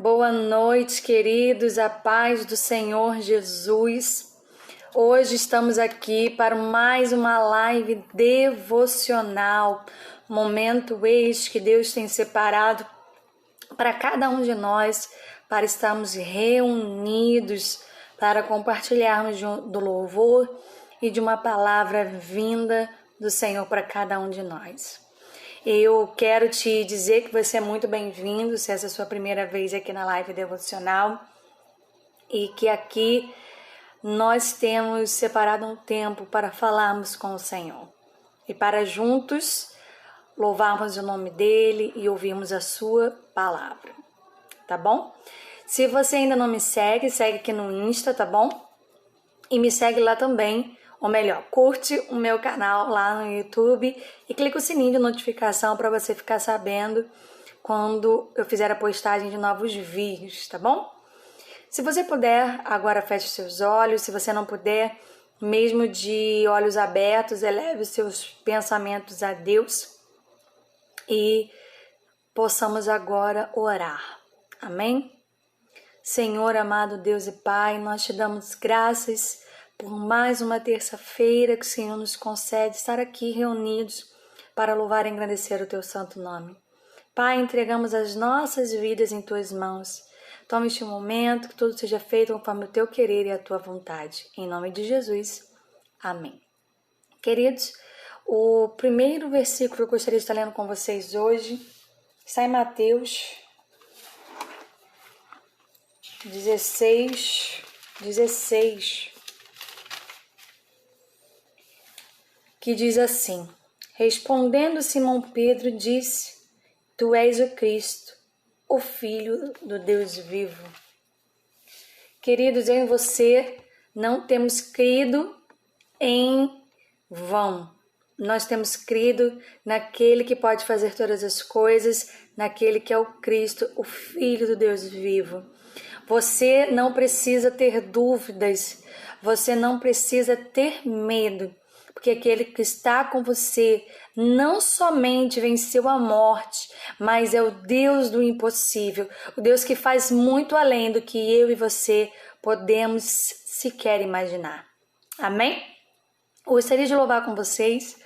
Boa noite, queridos, a paz do Senhor Jesus. Hoje estamos aqui para mais uma live devocional, momento este que Deus tem separado para cada um de nós, para estarmos reunidos, para compartilharmos do louvor e de uma palavra vinda do Senhor para cada um de nós. Eu quero te dizer que você é muito bem-vindo, se essa é a sua primeira vez aqui na live devocional, e que aqui nós temos separado um tempo para falarmos com o Senhor e para juntos louvarmos o nome dele e ouvirmos a sua palavra, tá bom? Se você ainda não me segue, segue aqui no Insta, tá bom? E me segue lá também. Ou melhor, curte o meu canal lá no YouTube e clica o sininho de notificação para você ficar sabendo quando eu fizer a postagem de novos vídeos, tá bom? Se você puder, agora feche seus olhos. Se você não puder, mesmo de olhos abertos, eleve os seus pensamentos a Deus e possamos agora orar. Amém? Senhor, amado Deus e Pai, nós te damos graças por mais uma terça-feira que o Senhor nos concede estar aqui reunidos para louvar e engrandecer o Teu santo nome. Pai, entregamos as nossas vidas em Tuas mãos. Tome este momento, que tudo seja feito conforme o Teu querer e a Tua vontade. Em nome de Jesus. Amém. Queridos, o primeiro versículo que eu gostaria de estar lendo com vocês hoje está em Mateus 16, que diz assim: respondendo Simão Pedro, disse: Tu és o Cristo, o Filho do Deus vivo. Queridos, eu e você não temos crido em vão. Nós temos crido naquele que pode fazer todas as coisas, naquele que é o Cristo, o Filho do Deus vivo. Você não precisa ter dúvidas, você não precisa ter medo, porque aquele que está com você não somente venceu a morte, mas é o Deus do impossível, o Deus que faz muito além do que eu e você podemos sequer imaginar. Amém? Eu gostaria de louvar com vocês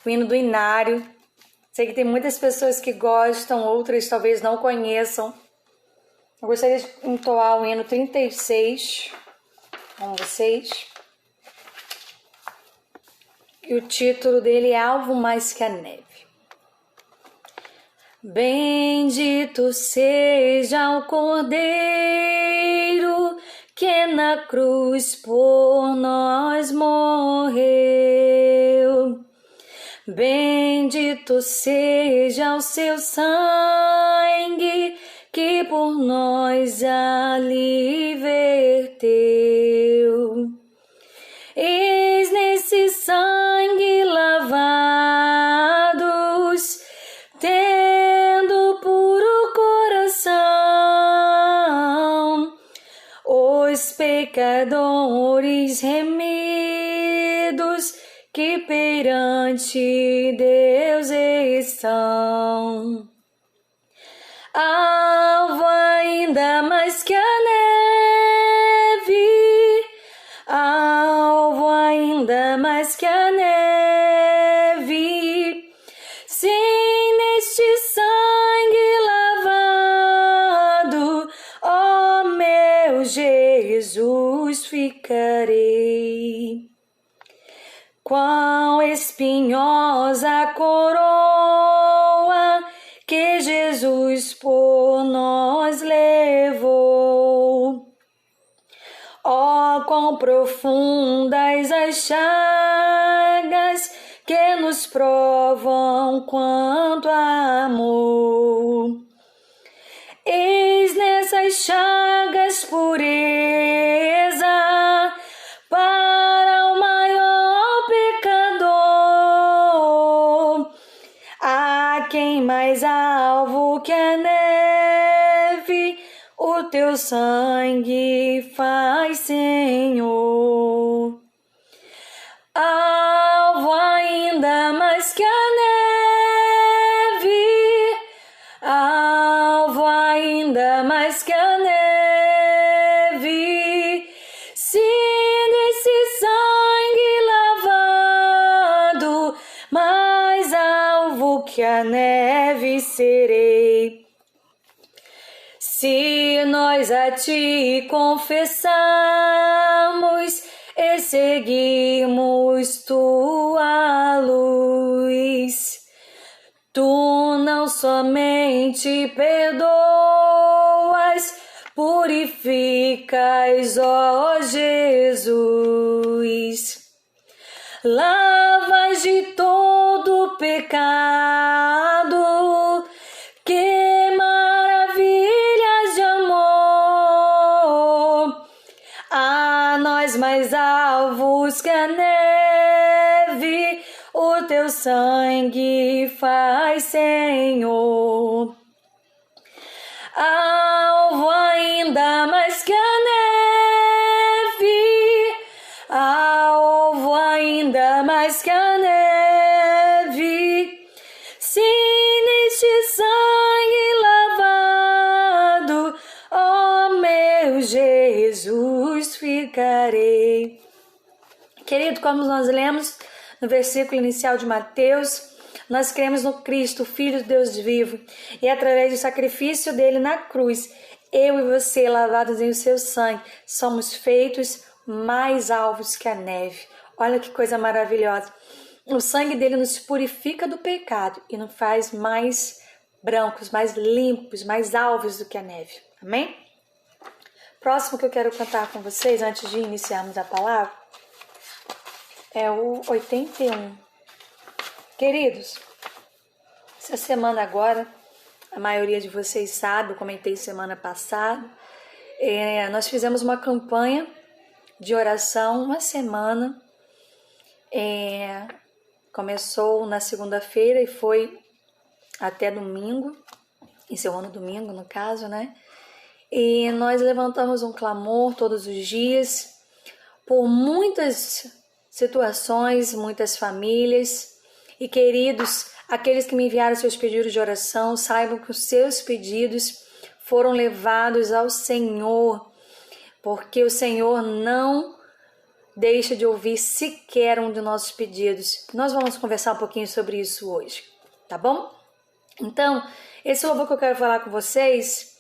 o hino do Inário. Sei que tem muitas pessoas que gostam, outras talvez não conheçam. Eu gostaria de entoar o hino 36 com vocês. E o título dele é Alvo Mais Que a Neve. Bendito seja o Cordeiro que na cruz por nós morreu. Bendito seja o seu sangue que por nós ali verteu. Eis nesse sangue lavados, tendo puro coração, os pecadores remidos que perante Deus estão. Alvo ainda mais que a neve, alvo ainda mais que a neve, sim, neste sangue lavado, ó meu Jesus, ficarei. Quão espinhosa a coroa que Jesus por nós levou. Ó, quão profundas as chagas que nos provam quanto amor. Eis nessas chagas pureza para o maior pecador. Há quem mais alvo que a neve o teu sangue faz, Senhor. Alvo ainda mais que a neve, alvo ainda mais que a neve. Se nesse sangue lavado, mais alvo que a neve serei. Se nós a ti confessarmos e seguirmos tua luz, tu não somente perdoas, purificas, ó Jesus. Lavas de todo pecado, que maravilhas de amor, a nós mais alvos que a neve, o teu sangue faz, Senhor. Alvo ainda mais que a neve, alvo ainda mais que a neve. Se neste sangue lavado, ó meu Jesus, ficarei. Querido, como nós lemos no versículo inicial de Mateus, nós cremos no Cristo, Filho de Deus vivo, e através do sacrifício dele na cruz, eu e você, lavados em o seu sangue, somos feitos mais alvos que a neve. Olha que coisa maravilhosa. O sangue dele nos purifica do pecado e nos faz mais brancos, mais limpos, mais alvos do que a neve. Amém? Próximo que eu quero cantar com vocês, antes de iniciarmos a palavra, é o 81. Queridos, essa semana agora, a maioria de vocês sabe, eu comentei semana passada, nós fizemos uma campanha de oração, uma semana, começou na segunda-feira e foi até domingo, encerrou no domingo no caso, né? E nós levantamos um clamor todos os dias por muitas situações, muitas famílias. E queridos, aqueles que me enviaram seus pedidos de oração, saibam que os seus pedidos foram levados ao Senhor, porque o Senhor não deixa de ouvir sequer um de nossos pedidos. Nós vamos conversar um pouquinho sobre isso hoje, tá bom? Então, esse louvor que eu quero falar com vocês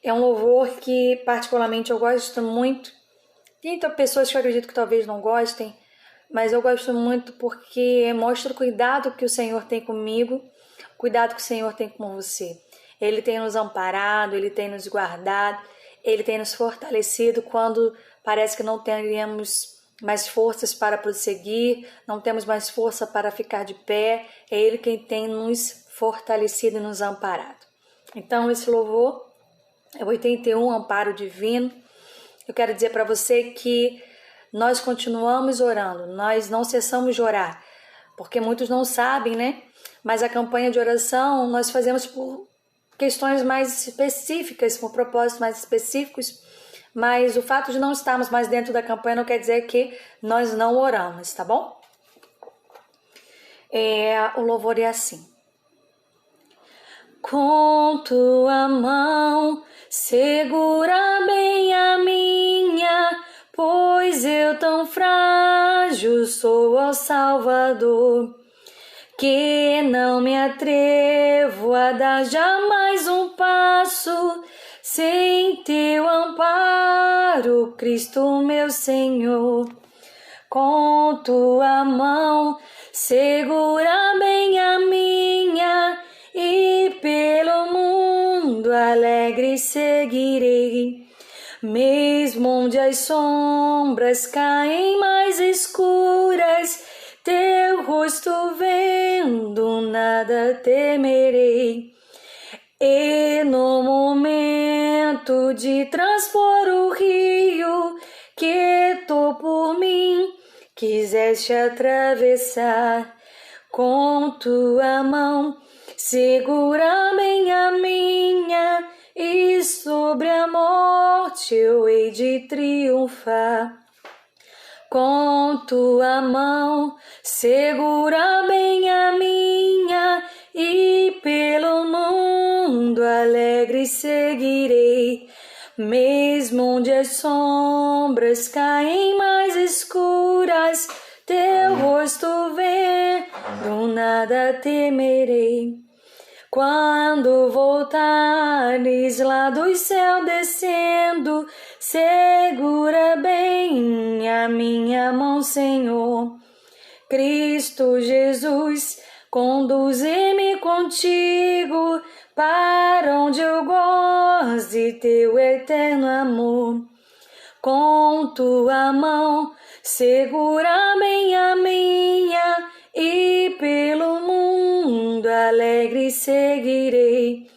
é um louvor que particularmente eu gosto muito. Tem pessoas que eu acredito que talvez não gostem, mas eu gosto muito porque mostra o cuidado que o Senhor tem comigo, o cuidado que o Senhor tem com você. Ele tem nos amparado, Ele tem nos guardado, Ele tem nos fortalecido quando parece que não teríamos mais forças para prosseguir, não temos mais força para ficar de pé. É Ele quem tem nos fortalecido e nos amparado. Então esse louvor é o 81, Amparo Divino. Eu quero dizer para você que nós continuamos orando, nós não cessamos de orar, porque muitos não sabem, né? Mas a campanha de oração nós fazemos por questões mais específicas, por propósitos mais específicos, mas o fato de não estarmos mais dentro da campanha não quer dizer que nós não oramos, tá bom? O louvor é assim. Com tua mão segura bem a minha, pois eu tão frágil sou, ó Salvador, que não me atrevo a dar jamais um passo sem teu amparo, Cristo meu Senhor. Com tua mão segura bem a minha, e pelo mundo alegre seguirei. Mesmo onde as sombras caem mais escuras, teu rosto vendo nada temerei. E no momento de transpor o rio que tu por mim quiseste atravessar, com tua mão segura bem a minha, e sobre a morte eu hei de triunfar. Com tua mão segura bem a minha, e pelo mundo alegre seguirei. Mesmo onde as sombras caem mais escuras, teu rosto vendo, nada temerei. Quando voltares lá do céu descendo, segura bem a minha mão, Senhor. Cristo Jesus, conduze-me contigo para onde eu goze teu eterno amor. Com tua mão segura bem a minha e pelo mundo alegre seguirei.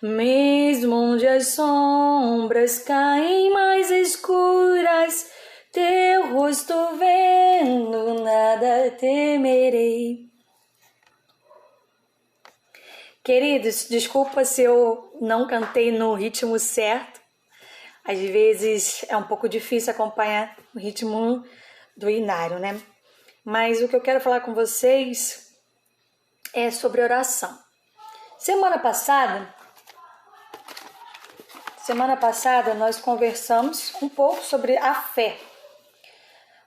Mesmo onde as sombras caem mais escuras, teu rosto vendo, nada temerei. Queridos, desculpa se eu não cantei no ritmo certo. Às vezes é um pouco difícil acompanhar o ritmo do inário, né? Mas o que eu quero falar com vocês é sobre oração. Semana passada nós conversamos um pouco sobre a fé.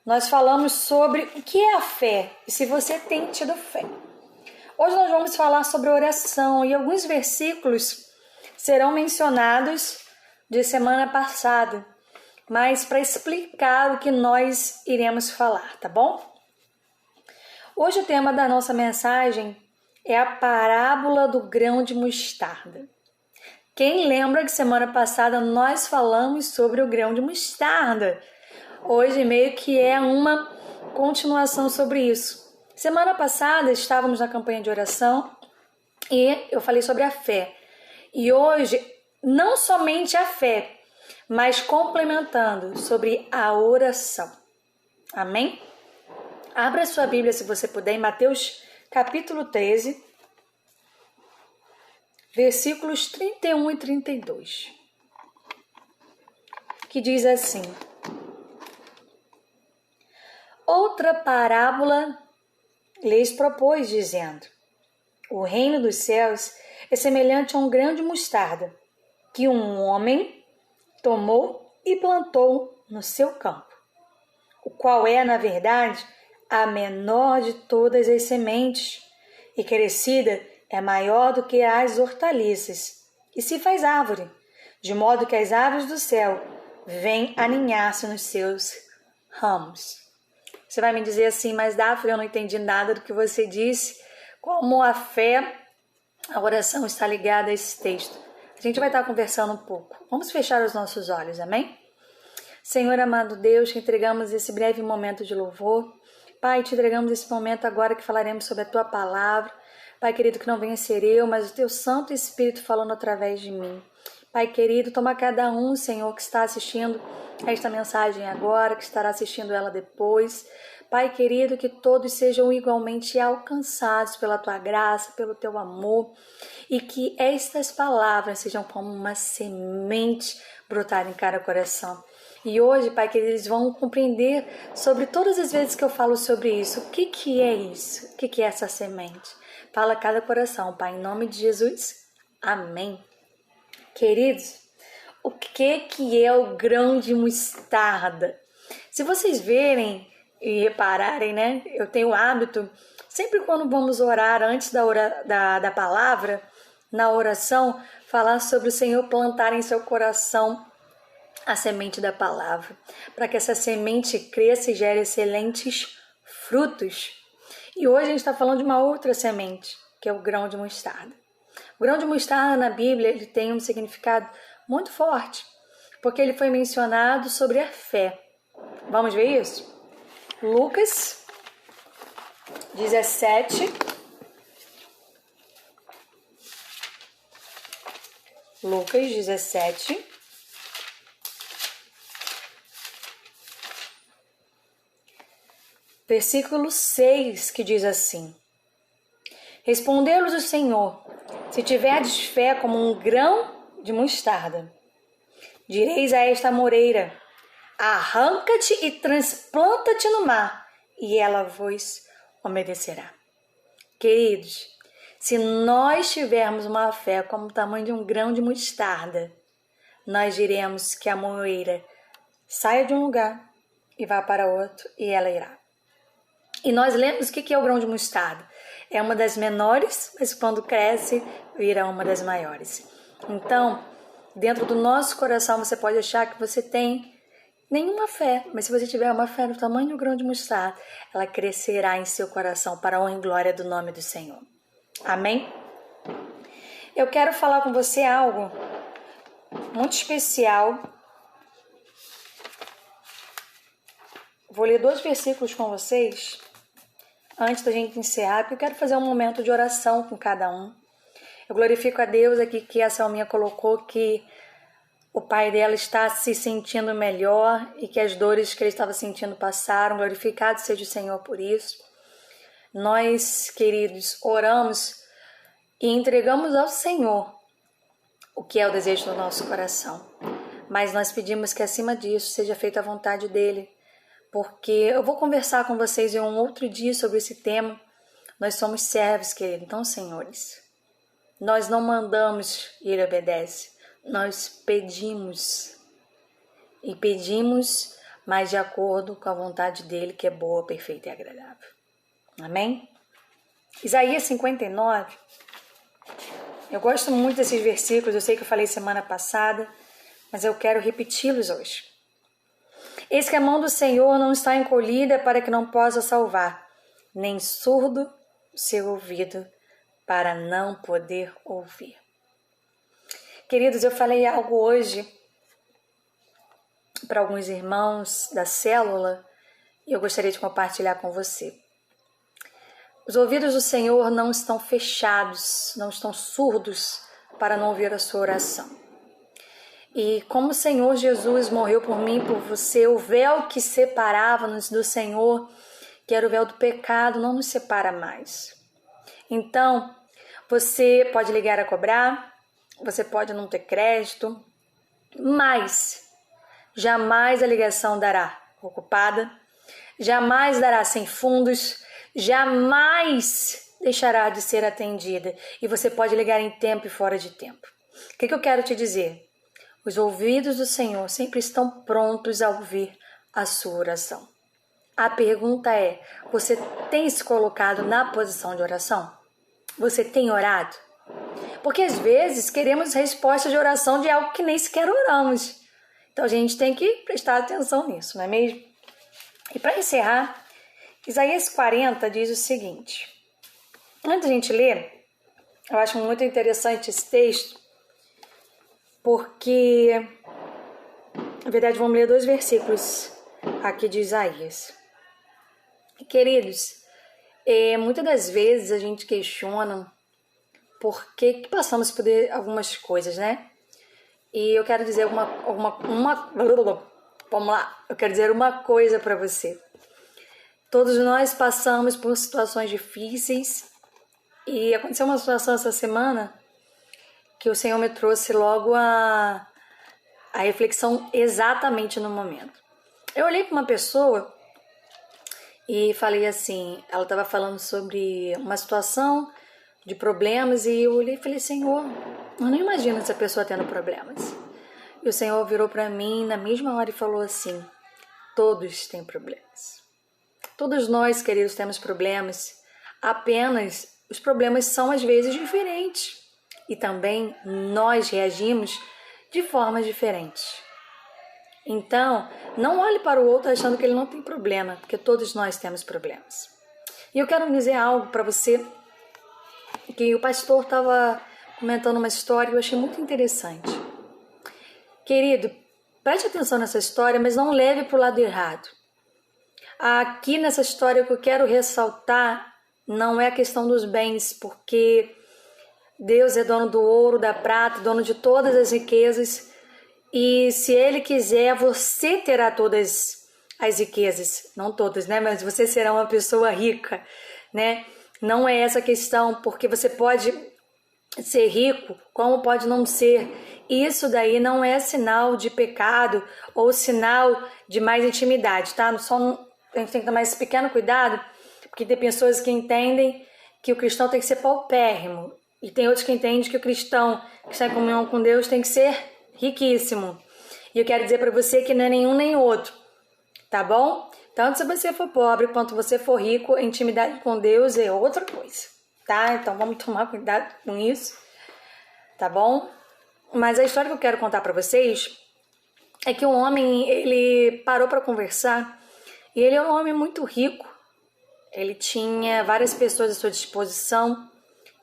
Nós falamos sobre o que é a fé e se você tem tido fé. Hoje nós vamos falar sobre oração e alguns versículos serão mencionados de semana passada, mas para explicar o que nós iremos falar, tá bom? Hoje o tema da nossa mensagem é a parábola do grão de mostarda. Quem lembra que semana passada nós falamos sobre o grão de mostarda? Hoje meio que é uma continuação sobre isso. Semana passada estávamos na campanha de oração e eu falei sobre a fé. E hoje, não somente a fé, mas complementando sobre a oração. Amém? Abra sua Bíblia, se você puder, em Mateus capítulo 13, versículos 31 e 32, que diz assim: Outra parábola lhes propôs, dizendo: O reino dos céus é semelhante a um grão de mostarda, que um homem tomou e plantou no seu campo, o qual é, na verdade, a menor de todas as sementes, e crescida é maior do que as hortaliças, e se faz árvore, de modo que as aves do céu vêm aninhar-se nos seus ramos. Você vai me dizer assim, mas Daphne, eu não entendi nada do que você disse. Como a fé, a oração está ligada a esse texto. A gente vai estar conversando um pouco. Vamos fechar os nossos olhos, amém? Senhor amado Deus, te entregamos esse breve momento de louvor. Pai, te entregamos esse momento agora que falaremos sobre a tua palavra. Pai querido, que não venha ser eu, mas o teu Santo Espírito falando através de mim. Pai querido, toma cada um, Senhor, que está assistindo esta mensagem agora, que estará assistindo ela depois. Pai querido, que todos sejam igualmente alcançados pela tua graça, pelo teu amor, e que estas palavras sejam como uma semente brotar em cada coração. E hoje, Pai querido, eles vão compreender sobre todas as vezes que eu falo sobre isso. O que é isso? O que é essa semente? Fala a cada coração, Pai, em nome de Jesus. Amém. Queridos, o que é o grão de mostarda? Se vocês verem e repararem, né? Eu tenho o hábito, sempre quando vamos orar, antes da palavra, na oração, falar sobre o Senhor plantar em seu coração a semente da palavra, para que essa semente cresça e gere excelentes frutos. E hoje a gente está falando de uma outra semente, que é o grão de mostarda. O grão de mostarda na Bíblia ele tem um significado muito forte, porque ele foi mencionado sobre a fé. Vamos ver isso? Lucas 17. Lucas 17. Versículo 6, que diz assim: Respondeu-lhes o Senhor: Se tiverdes fé como um grão de mostarda, direis a esta moreira: arranca-te e transplanta-te no mar, e ela vos obedecerá. Queridos, se nós tivermos uma fé como o tamanho de um grão de mostarda, nós diremos que a moeira saia de um lugar e vá para outro, e ela irá. E nós lemos o que é o grão de mostarda. É uma das menores, mas quando cresce, vira uma das maiores. Então, dentro do nosso coração, você pode achar que você tem nenhuma fé, mas se você tiver uma fé do tamanho do grão de mostarda, ela crescerá em seu coração para a honra e glória do nome do Senhor. Amém? Eu quero falar com você algo muito especial. Vou ler 2 versículos com vocês antes da gente encerrar, porque eu quero fazer um momento de oração com cada um. Eu glorifico a Deus aqui que a Salminha colocou que o pai dela está se sentindo melhor e que as dores que ele estava sentindo passaram. Glorificado seja o Senhor por isso. Nós, queridos, oramos e entregamos ao Senhor o que é o desejo do nosso coração. Mas nós pedimos que acima disso seja feita a vontade dele. Porque eu vou conversar com vocês em um outro dia sobre esse tema. Nós somos servos, querido, então, senhores. Nós não mandamos e ele obedece. Nós pedimos. E pedimos, mas de acordo com a vontade dele, que é boa, perfeita e agradável. Amém? Isaías 59. Eu gosto muito desses versículos. Eu sei que eu falei semana passada, mas eu quero repeti-los hoje. Eis que a mão do Senhor não está encolhida para que não possa salvar, nem surdo o seu ouvido para não poder ouvir. Queridos, eu falei algo hoje para alguns irmãos da célula e eu gostaria de compartilhar com você. Os ouvidos do Senhor não estão fechados, não estão surdos para não ouvir a sua oração. E como o Senhor Jesus morreu por mim, por você, o véu que separava-nos do Senhor, que era o véu do pecado, não nos separa mais. Então, você pode ligar a cobrar, você pode não ter crédito, mas jamais a ligação dará ocupada, jamais dará sem fundos, jamais deixará de ser atendida. E você pode ligar em tempo e fora de tempo. O que eu quero te dizer? Os ouvidos do Senhor sempre estão prontos a ouvir a sua oração. A pergunta é, você tem se colocado na posição de oração? Você tem orado? Porque às vezes queremos resposta de oração de algo que nem sequer oramos. Então a gente tem que prestar atenção nisso, não é mesmo? E para encerrar, Isaías 40 diz o seguinte. Antes da gente ler, eu acho muito interessante esse texto, porque, na verdade, vamos ler 2 versículos aqui de Isaías. Queridos, muitas das vezes a gente questiona por que passamos por algumas coisas, né? E eu quero dizer vamos lá, eu quero dizer uma coisa para você. Todos nós passamos por situações difíceis e aconteceu uma situação essa semana que o Senhor me trouxe logo a reflexão exatamente no momento. Eu olhei para uma pessoa e falei assim, ela estava falando sobre uma situação de problemas e eu olhei e falei, Senhor, eu não imagino essa pessoa tendo problemas. E o Senhor virou para mim na mesma hora e falou assim, todos têm problemas. Todos nós, queridos, temos problemas, apenas os problemas são às vezes diferentes. E também nós reagimos de formas diferentes. Então, não olhe para o outro achando que ele não tem problema, porque todos nós temos problemas. E eu quero dizer algo para você, que o pastor estava comentando uma história que eu achei muito interessante. Querido, preste atenção nessa história, mas não leve para o lado errado. Aqui nessa história que eu quero ressaltar não é a questão dos bens, porque Deus é dono do ouro, da prata, dono de todas as riquezas. E se Ele quiser, você terá todas as riquezas. Não todas, né? Mas você será uma pessoa rica, né? Não é essa a questão, porque você pode ser rico, como pode não ser. Isso daí não é sinal de pecado ou sinal de mais intimidade, tá? A gente tem que tomar esse pequeno cuidado, porque tem pessoas que entendem que o cristão tem que ser paupérrimo. E tem outros que entendem que o cristão que está em comunhão com Deus tem que ser riquíssimo. E eu quero dizer para você que não é nenhum nem outro, tá bom? Tanto se você for pobre quanto você for rico, a intimidade com Deus é outra coisa, tá? Então vamos tomar cuidado com isso, tá bom? Mas a história que eu quero contar para vocês é que um homem, ele parou para conversar e ele é um homem muito rico. Ele tinha várias pessoas à sua disposição,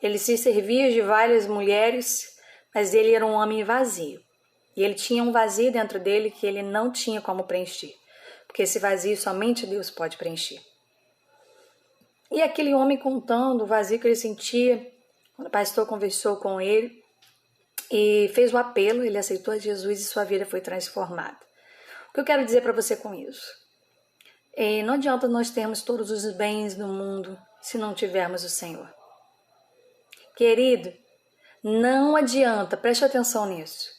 ele se servia de várias mulheres, mas ele era um homem vazio. E ele tinha um vazio dentro dele que ele não tinha como preencher, porque esse vazio somente Deus pode preencher. E aquele homem contando o vazio que ele sentia, quando o pastor conversou com ele e fez o apelo, ele aceitou a Jesus e sua vida foi transformada. O que eu quero dizer para você com isso? Não adianta nós termos todos os bens do mundo se não tivermos o Senhor. Querido, não adianta, preste atenção nisso,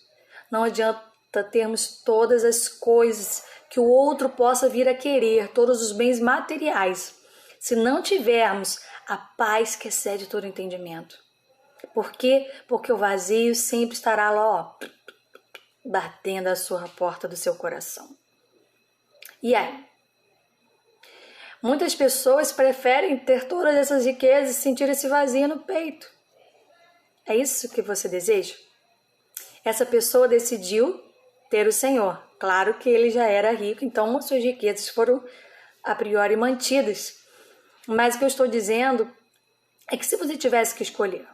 não adianta termos todas as coisas que o outro possa vir a querer, todos os bens materiais, se não tivermos a paz que excede todo entendimento. Por quê? Porque o vazio sempre estará lá, ó, batendo a sua porta do seu coração. E aí? Muitas pessoas preferem ter todas essas riquezas e sentir esse vazio no peito. É isso que você deseja? Essa pessoa decidiu ter o Senhor. Claro que ele já era rico, então suas riquezas foram a priori mantidas. Mas o que eu estou dizendo é que se você tivesse que escolher,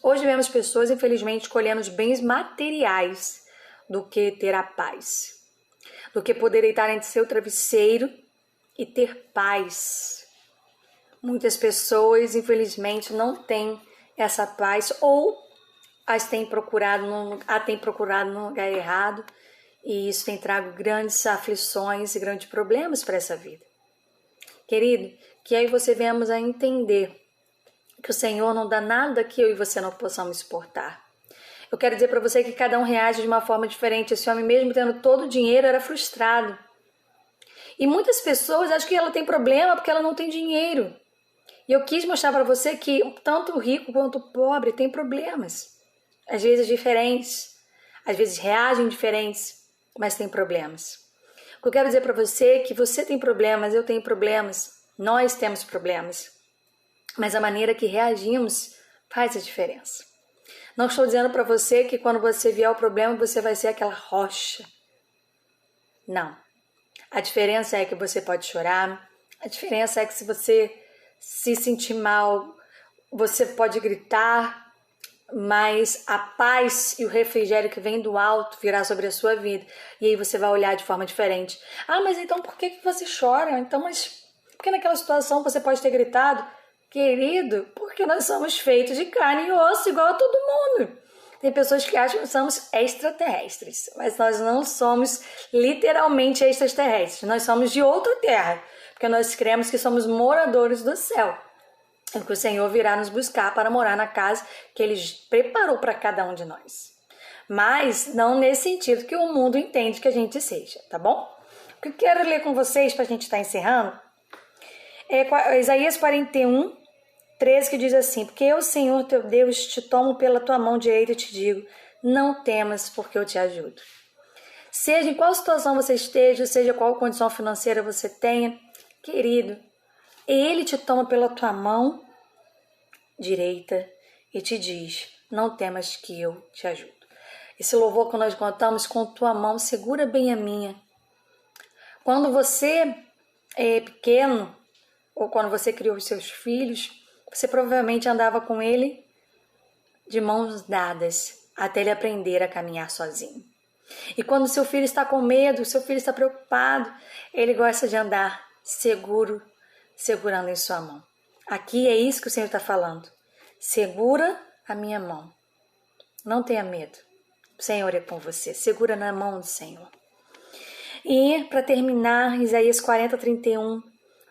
hoje vemos pessoas, infelizmente, escolhendo os bens materiais do que ter a paz, do que poder deitar entre seu travesseiro e ter paz. Muitas pessoas, infelizmente, não têm essa paz ou a têm procurado no lugar errado, e isso tem trago grandes aflições e grandes problemas para essa vida. Querido, que aí você venhamos a entender que o Senhor não dá nada que eu e você não possamos suportar. Eu quero dizer para você que cada um reage de uma forma diferente. Esse homem, mesmo tendo todo o dinheiro, era frustrado. E muitas pessoas acham que ela tem problema porque ela não tem dinheiro. E eu quis mostrar para você que tanto o rico quanto o pobre têm problemas. Às vezes diferentes, às vezes reagem diferentes, mas têm problemas. O que eu quero dizer para você é que você tem problemas, eu tenho problemas, nós temos problemas. Mas a maneira que reagimos faz a diferença. Não estou dizendo para você que quando você vier o problema, você vai ser aquela rocha. Não. A diferença é que você pode chorar, a diferença é que se você se sentir mal, você pode gritar, mas a paz e o refrigério que vem do alto virá sobre a sua vida. E aí você vai olhar de forma diferente. Ah, mas então por que você chora? Então, mas por que naquela situação você pode ter gritado? Querido, porque nós somos feitos de carne e osso igual a todo mundo. Tem pessoas que acham que somos extraterrestres, mas nós não somos literalmente extraterrestres. Nós somos de outra terra, porque nós cremos que somos moradores do céu. E que o Senhor virá nos buscar para morar na casa que Ele preparou para cada um de nós. Mas não nesse sentido que o mundo entende que a gente seja, tá bom? O que eu quero ler com vocês para a gente estar encerrando é Isaías 41, 13, que diz assim: porque eu, Senhor teu Deus, te tomo pela tua mão direita e te digo, não temas, porque eu te ajudo. Seja em qual situação você esteja, seja qual condição financeira você tenha, querido, Ele te toma pela tua mão direita e te diz, não temas que eu te ajudo. Esse louvor que nós cantamos, com tua mão segura bem a minha. Quando você é pequeno, ou quando você criou os seus filhos, você provavelmente andava com ele de mãos dadas, até ele aprender a caminhar sozinho. E quando seu filho está com medo, seu filho está preocupado, ele gosta de andar seguro, segurando em sua mão. Aqui é isso que o Senhor está falando. Segura a minha mão. Não tenha medo. O Senhor é com você. Segura na mão do Senhor. E, para terminar, Isaías 40, 31.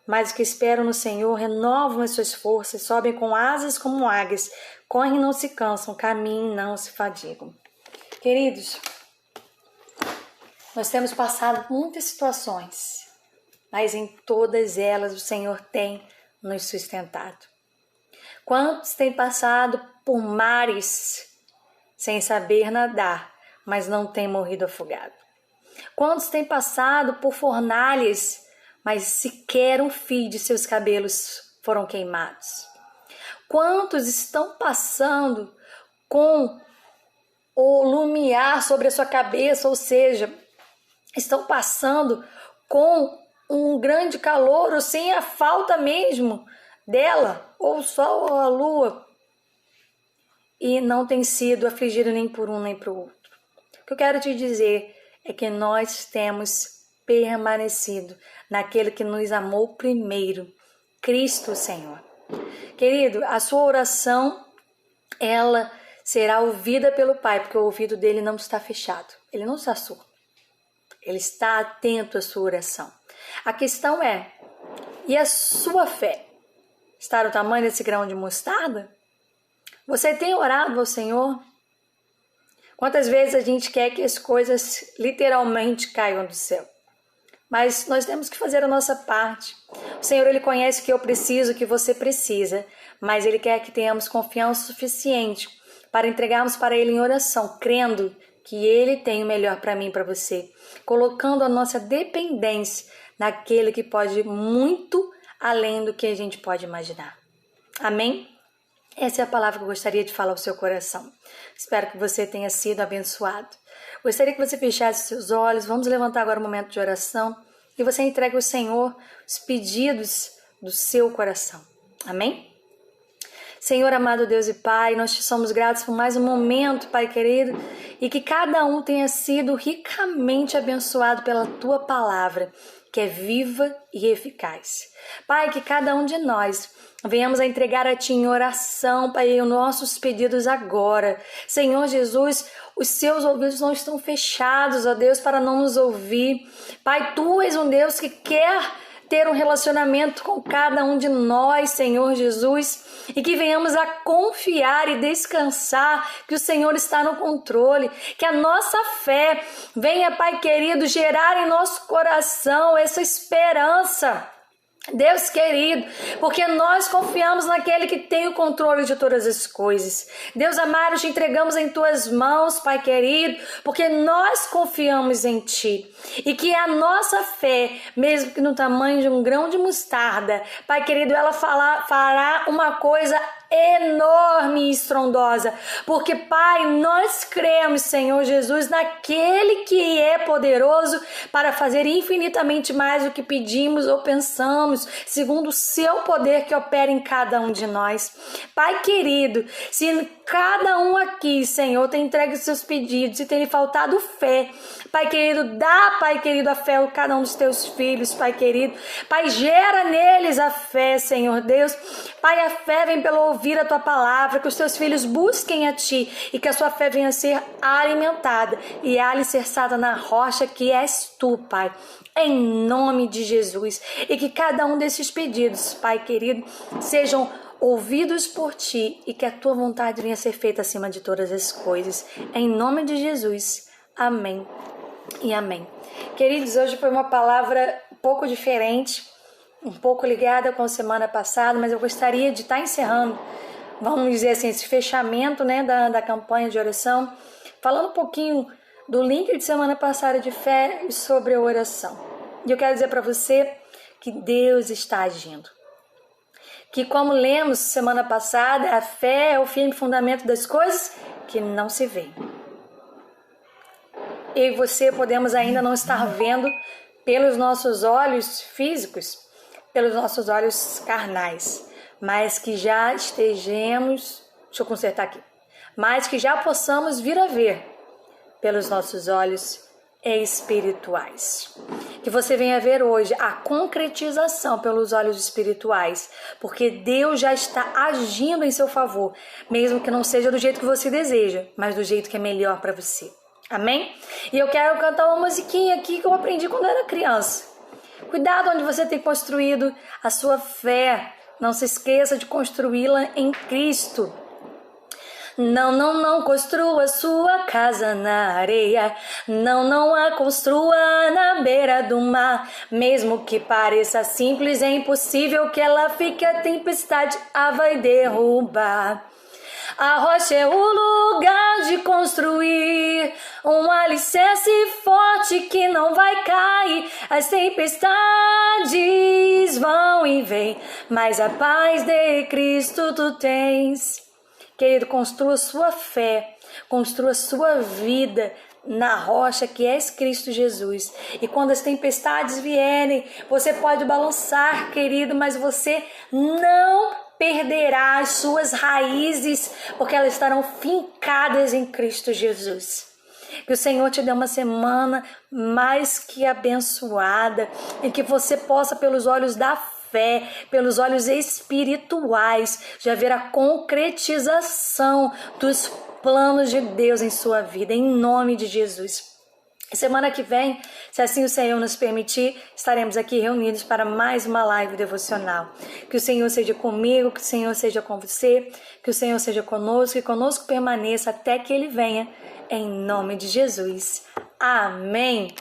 Mas os que esperam no Senhor renovam as suas forças, sobem com asas como águias, correm e não se cansam, caminham e não se fadigam. Queridos, nós temos passado muitas situações, mas em todas elas o Senhor tem nos sustentado. Quantos têm passado por mares sem saber nadar, mas não têm morrido afogado? Quantos têm passado por fornalhas, mas sequer um fio de seus cabelos foram queimados? Quantos estão passando com o lumiar sobre a sua cabeça, ou seja, estão passando com um grande calor ou sem a falta mesmo dela, ou o sol ou a lua, e não tem sido afligido nem por um nem por outro? O que eu quero te dizer é que nós temos permanecido naquele que nos amou primeiro, Cristo Senhor. Querido, a sua oração, ela será ouvida pelo Pai, porque o ouvido dele não está fechado, ele não está surdo, ele está atento à sua oração. A questão é, e a sua fé? Está no tamanho desse grão de mostarda? Você tem orado ao Senhor? Quantas vezes a gente quer que as coisas literalmente caiam do céu? Mas nós temos que fazer a nossa parte. O Senhor, Ele conhece o que eu preciso, o que você precisa, mas Ele quer que tenhamos confiança suficiente para entregarmos para Ele em oração, crendo que Ele tem o melhor para mim e para você, colocando a nossa dependência naquele que pode ir muito além do que a gente pode imaginar. Amém? Essa é a palavra que eu gostaria de falar ao seu coração. Espero que você tenha sido abençoado. Gostaria que você fechasse seus olhos. Vamos levantar agora um momento de oração e você entregue ao Senhor os pedidos do seu coração. Amém? Senhor amado Deus e Pai, nós te somos gratos por mais um momento, Pai querido, e que cada um tenha sido ricamente abençoado pela Tua palavra, que é viva e eficaz. Pai, que cada um de nós venhamos a entregar a Ti em oração, Pai, os nossos pedidos agora. Senhor Jesus, os seus ouvidos não estão fechados, ó Deus, para não nos ouvir. Pai, Tu és um Deus que quer ter um relacionamento com cada um de nós, Senhor Jesus, e que venhamos a confiar e descansar que o Senhor está no controle, que a nossa fé venha, Pai querido, gerar em nosso coração essa esperança, Deus querido, porque nós confiamos naquele que tem o controle de todas as coisas. Deus amado, te entregamos em Tuas mãos, Pai querido, porque nós confiamos em Ti. E que a nossa fé, mesmo que no tamanho de um grão de mostarda, Pai querido, ela fará uma coisa enorme e estrondosa, porque Pai, nós cremos, Senhor Jesus, naquele que é poderoso para fazer infinitamente mais do que pedimos ou pensamos, segundo o seu poder que opera em cada um de nós. Pai querido, se cada um aqui, Senhor, tem entregue os seus pedidos e tem lhe faltado fé, Pai querido, dá, Pai querido, a fé a cada um dos teus filhos, Pai querido. Pai, gera neles a fé, Senhor Deus. Pai, a fé vem pelo ouvir a Tua palavra, que os Teus filhos busquem a Ti e que a sua fé venha a ser alimentada e alicerçada na rocha que és Tu, Pai, em nome de Jesus. E que cada um desses pedidos, Pai querido, sejam ouvidos por Ti e que a Tua vontade venha a ser feita acima de todas as coisas. Em nome de Jesus. Amém e amém. Queridos, hoje foi uma palavra um pouco diferente, um pouco ligada com a semana passada, mas eu gostaria de estar encerrando, vamos dizer assim, esse fechamento, né, da campanha de oração, falando um pouquinho do link de semana passada de fé e sobre a oração. E eu quero dizer para você que Deus está agindo. Que, como lemos semana passada, a fé é o firme fundamento das coisas que não se veem. Eu e você podemos ainda não estar vendo pelos nossos olhos físicos, pelos nossos olhos carnais, mas que já estejamos, deixa eu consertar aqui, mas que já possamos vir a ver pelos nossos olhos espirituais. Que você venha ver hoje a concretização pelos olhos espirituais, porque Deus já está agindo em seu favor, mesmo que não seja do jeito que você deseja, mas do jeito que é melhor para você. Amém? E eu quero cantar uma musiquinha aqui que eu aprendi quando eu era criança. Cuidado onde você tem construído a sua fé. Não se esqueça de construí-la em Cristo. Não construa sua casa na areia. Não a construa na beira do mar. Mesmo que pareça simples, é impossível que ela fique, a tempestade a vai derrubar. A rocha é o lugar de construir, um alicerce forte que não vai cair. As tempestades vão e vêm, mas a paz de Cristo tu tens. Querido, construa sua fé, construa sua vida na rocha que és Cristo Jesus. E quando as tempestades vierem, você pode balançar, querido, mas você não perderá as suas raízes, porque elas estarão fincadas em Cristo Jesus. Que o Senhor te dê uma semana mais que abençoada e que você possa, pelos olhos da fé, pelos olhos espirituais, já ver a concretização dos planos de Deus em sua vida, em nome de Jesus. Semana que vem, se assim o Senhor nos permitir, estaremos aqui reunidos para mais uma live devocional. Que o Senhor seja comigo, que o Senhor seja com você, que o Senhor seja conosco e conosco permaneça até que Ele venha, em nome de Jesus. Amém.